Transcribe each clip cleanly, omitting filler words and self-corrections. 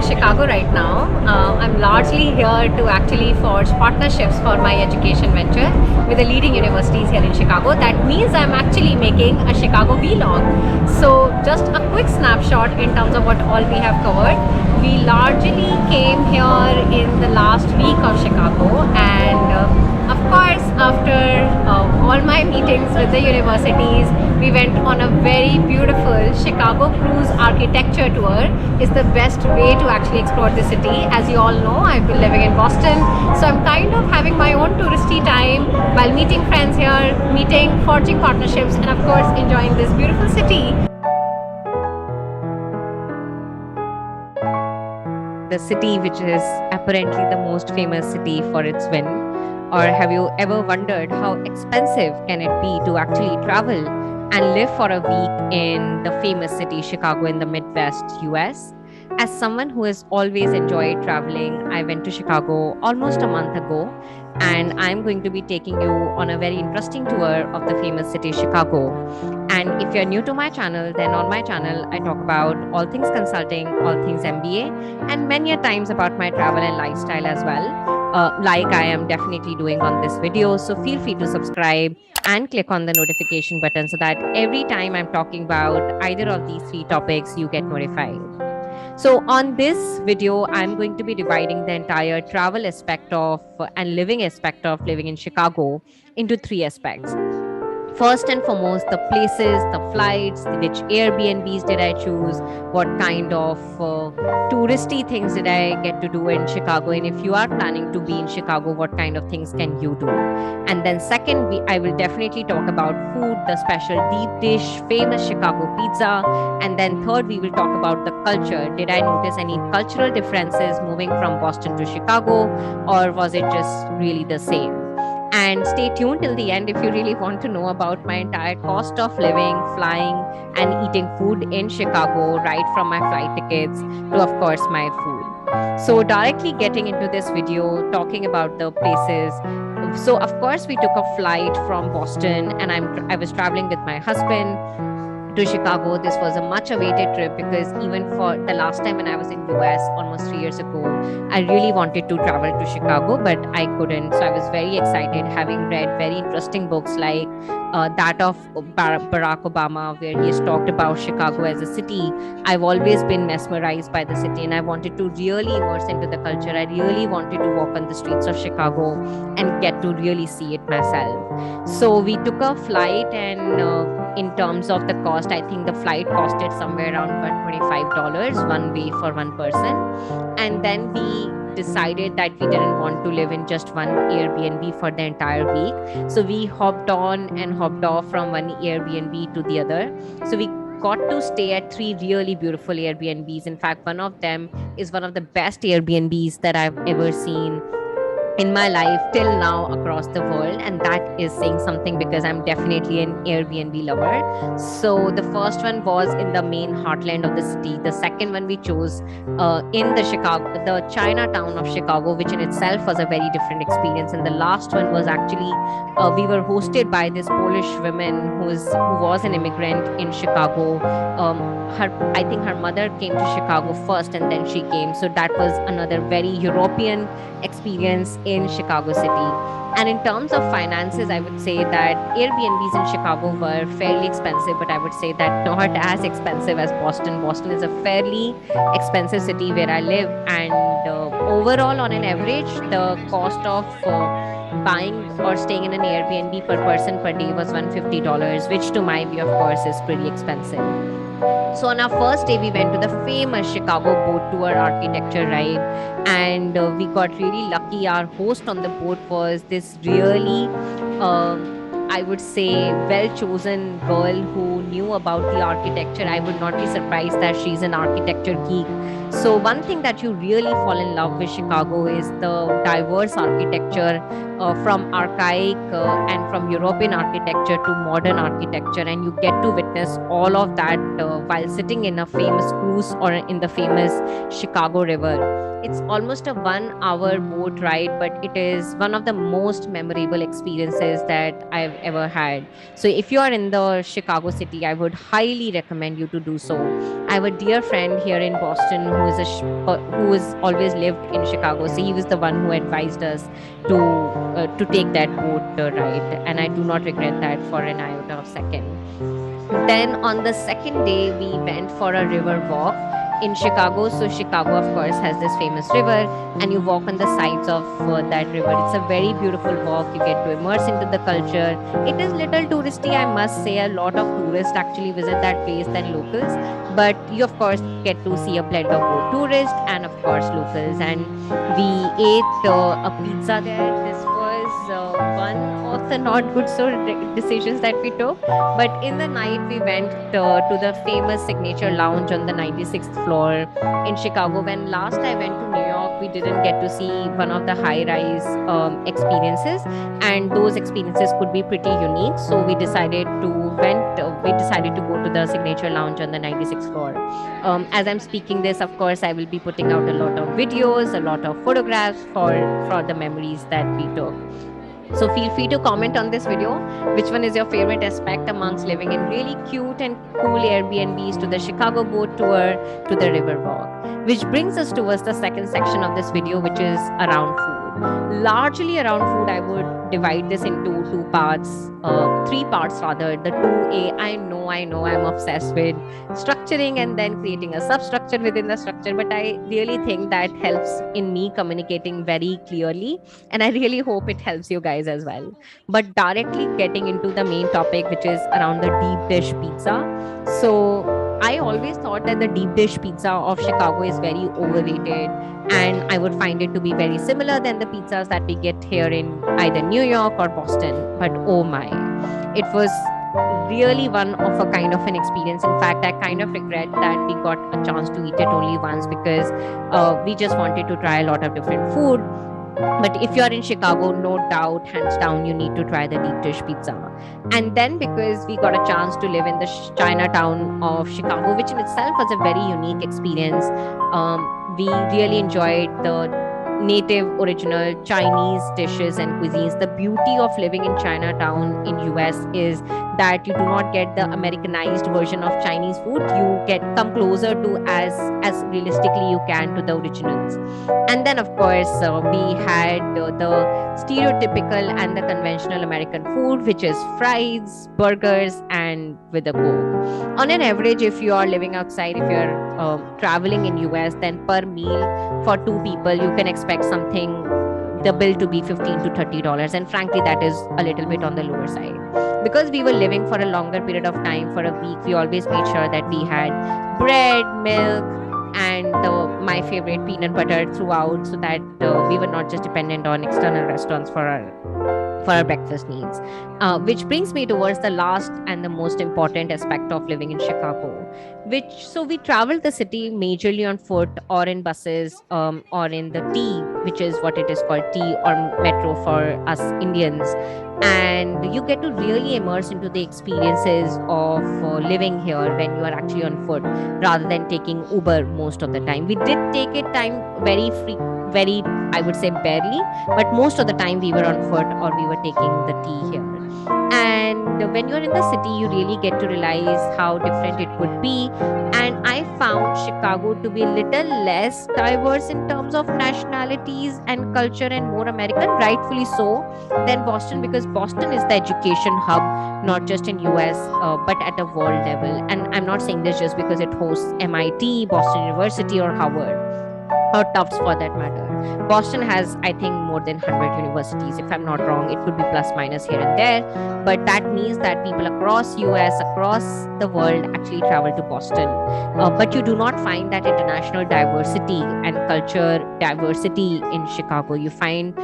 Chicago right now. I'm largely here to actually forge partnerships for my education venture with the leading universities here in Chicago. That means I'm actually making a Chicago vlog. So just a quick snapshot in terms of what all we have covered. We largely came here in the last week of Chicago, and of course, after all my meetings with the universities, we went on a very beautiful Chicago cruise architecture tour. It's the best way to actually explore the city. As you all know, I've been living in Boston, so I'm kind of having my own touristy time while meeting friends here, forging partnerships, and of course enjoying this beautiful city. The city which is apparently the most famous city for its wind. Or have you ever wondered how expensive can it be to actually travel and live for a week in the famous city Chicago in the Midwest US? As someone who has always enjoyed traveling, I went to Chicago almost a month ago, and I'm going to be taking you on a very interesting tour of the famous city Chicago. And if you're new to my channel, then on my channel, I talk about all things consulting, all things MBA, and many a times about my travel and lifestyle as well, like I am definitely doing on this video. So feel free to subscribe and click on the notification button so that every time I'm talking about either of these three topics, you get notified. So on this video, I'm going to be dividing the entire travel aspect of and living aspect of living in Chicago into three aspects. First and foremost, the places, the flights, which Airbnbs did I choose, what kind of touristy things did I get to do in Chicago, and if you are planning to be in Chicago, what kind of things can you do? And then second, I will definitely talk about food, the special deep dish, famous Chicago pizza, and then third, we will talk about the culture. Did I notice any cultural differences moving from Boston to Chicago, or was it just really the same? And stay tuned till the end if you really want to know about my entire cost of living, flying, and eating food in Chicago, right from my flight tickets to, of course, my food. So directly getting into this video, talking about the places. So, of course, we took a flight from Boston, and I was traveling with my husband to Chicago. This was a much awaited trip because even for the last time when I was in US almost 3 years ago, I really wanted to travel to Chicago, but I couldn't. So I was very excited, having read very interesting books like that of Barack Obama, where he has talked about Chicago as a city. I've always been mesmerized by the city, and I wanted to really immerse into the culture. I really wanted to walk on the streets of Chicago and get to really see it myself. So we took a flight, and in terms of the cost, I think the flight costed somewhere around $125 one way for one person. And then we decided that we didn't want to live in just one Airbnb for the entire week. So we hopped on and hopped off from one Airbnb to the other. So we got to stay at three really beautiful Airbnbs. In fact, one of them is one of the best Airbnbs that I've ever seen in my life till now across the world, and that is saying something because I'm definitely an Airbnb lover. So the first one was in the main heartland of the city. The second one we chose in the Chinatown of Chicago, which in itself was a very different experience. And the last one was actually we were hosted by this Polish woman who was an immigrant in Chicago. I think her mother came to Chicago first, and then she came. So that was another very European experience in Chicago City. And in terms of finances, I would say that Airbnbs in Chicago were fairly expensive, but I would say that not as expensive as Boston. Boston is a fairly expensive city where I live, and overall, on an average, the cost of buying or staying in an Airbnb per person per day was $150, which to my view, of course, is pretty expensive. So on our first day, we went to the famous Chicago boat tour architecture ride, and we got really lucky. Our host on the boat was this really, I would say, well-chosen girl who knew about the architecture. I would not be surprised that she's an architecture geek. So one thing that you really fall in love with Chicago is the diverse architecture, from archaic and from European architecture to modern architecture, and you get to witness all of that while sitting in a famous cruise or in the famous Chicago River. It's almost a 1 hour boat ride, but it is one of the most memorable experiences that I've ever had. So, if you are in the Chicago city, I would highly recommend you to do so. I have a dear friend here in Boston who has always lived in Chicago. So, he was the one who advised us to take that boat ride, and I do not regret that for an iota of second. Then on the second day, we went for a river walk in Chicago. So, Chicago, of course, has this famous river, and you walk on the sides of that river. It's a very beautiful walk. You get to immerse into the culture. It is little touristy, I must say. A lot of tourists actually visit that place than locals, but you, of course, get to see a blend of both tourists and, of course, locals. And we ate a pizza there. This was one of the not good decisions that we took, but in the night, we went to the famous signature lounge on the 96th floor in Chicago. When last I went to New York, we didn't get to see one of the high rise experiences, and those experiences could be pretty unique. So we decided to go to the signature lounge on the 96th floor. As I'm speaking this, of course, I will be putting out a lot of videos, a lot of photographs for the memories that we took. So feel free to comment on this video. Which one is your favorite aspect amongst living in really cute and cool Airbnbs, to the Chicago boat tour, to the river walk? Which brings us towards the second section of this video, which is around food. Largely around food, I would divide this into three parts rather. The 2A, I know, I'm obsessed with structuring and then creating a substructure within the structure, but I really think that helps in me communicating very clearly, and I really hope it helps you guys as well. But directly getting into the main topic, which is around the deep dish pizza. So I always thought that the deep dish pizza of Chicago is very overrated, and I would find it to be very similar than the pizzas that we get here in either New York or Boston. But oh my, it was really one of a kind of an experience. In fact, I kind of regret that we got a chance to eat it only once, because we just wanted to try a lot of different food. But if you're in Chicago, no doubt, hands down, you need to try the deep dish pizza. And then, because we got a chance to live in the Chinatown of Chicago, which in itself was a very unique experience, we really enjoyed the native original Chinese dishes and cuisines. The beauty of living in Chinatown in US is that you do not get the Americanized version of Chinese food. You get come closer to as realistically you can to the originals. And then, of course, we had the stereotypical and the conventional American food, which is fries, burgers, and with a coke. On an average, if you are living outside, if you're traveling in US, then per meal for two people, you can expect something, the bill to be $15 to $30. And frankly, that is a little bit on the lower side. Because we were living for a longer period of time, for a week, we always made sure that we had bread, milk, and my favorite peanut butter throughout, so that we were not just dependent on external restaurants for our breakfast needs. Which brings me towards the last and the most important aspect of living in Chicago. So we traveled the city majorly on foot or in buses, or in the T, which is what it is called, T or metro for us Indians. And you get to really immerse into the experiences of living here when you are actually on foot, rather than taking Uber most of the time. We did take it time very, I would say, barely, but most of the time we were on foot or we were taking the T here. And when you're in the city, you really get to realize how different it would be. And I found Chicago to be a little less diverse in terms of nationalities and culture, and more American, rightfully so, than Boston, because Boston is the education hub, not just in US, but at a world level. And I'm not saying this just because it hosts MIT, Boston University, or Harvard, or Tufts for that matter. Boston has, I think, more than 100 universities. If I'm not wrong, it could be plus minus here and there. But that means that people across US, across the world, actually travel to Boston. But you do not find that international diversity and culture diversity in Chicago. You find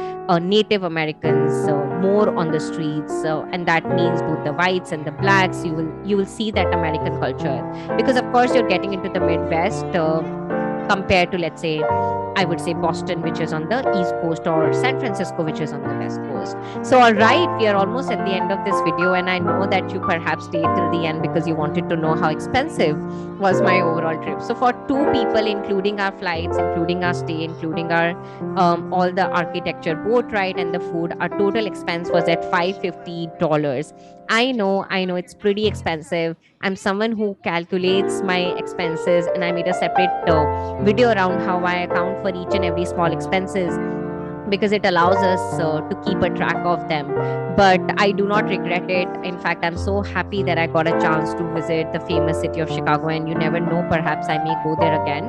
Native Americans more on the streets, and that means both the whites and the blacks. You will see that American culture, because of course you're getting into the Midwest, compared to, let's say, I would say Boston, which is on the East Coast, or San Francisco, which is on the West Coast. So, all right, we are almost at the end of this video, and I know that you perhaps stayed till the end because you wanted to know how expensive was my overall trip. So, for two people, including our flights, including our stay, including our all the architecture, boat ride, and the food, our total expense was at $550. I know it's pretty expensive. I'm someone who calculates my expenses, and I made a separate video around how I account for each and every small expenses because it allows us to keep a track of them. But I do not regret it. In fact, I'm so happy that I got a chance to visit the famous city of Chicago, and you never know, perhaps I may go there again.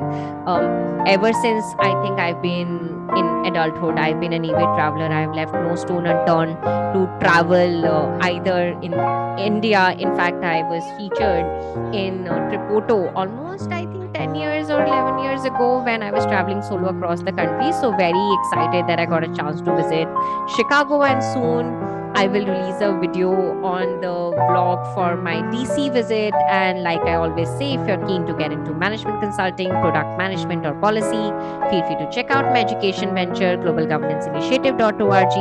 Um, Ever since I think I've been in adulthood, I've been an avid traveler. I've left no stone unturned to travel either in India. In fact, I was featured in Tripoto almost, I think, 10 years or 11 years ago when I was traveling solo across the country. So, very excited that I got a chance to visit Chicago. And soon I will release a video on the vlog for my DC visit. And like I always say, if you're keen to get into management consulting, product management, or policy, feel free to check out my education venture, globalgovernance.initiative.org.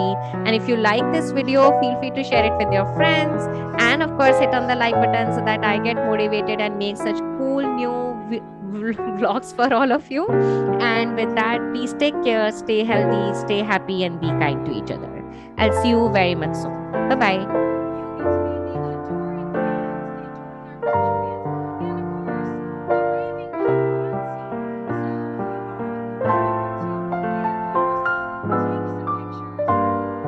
And if you like this video, feel free to share it with your friends. And of course, hit on the like button so that I get motivated and make such cool new vlogs for all of you. And with that, please take care, stay healthy, stay happy, and be kind to each other. I'll see you very much soon. Bye bye.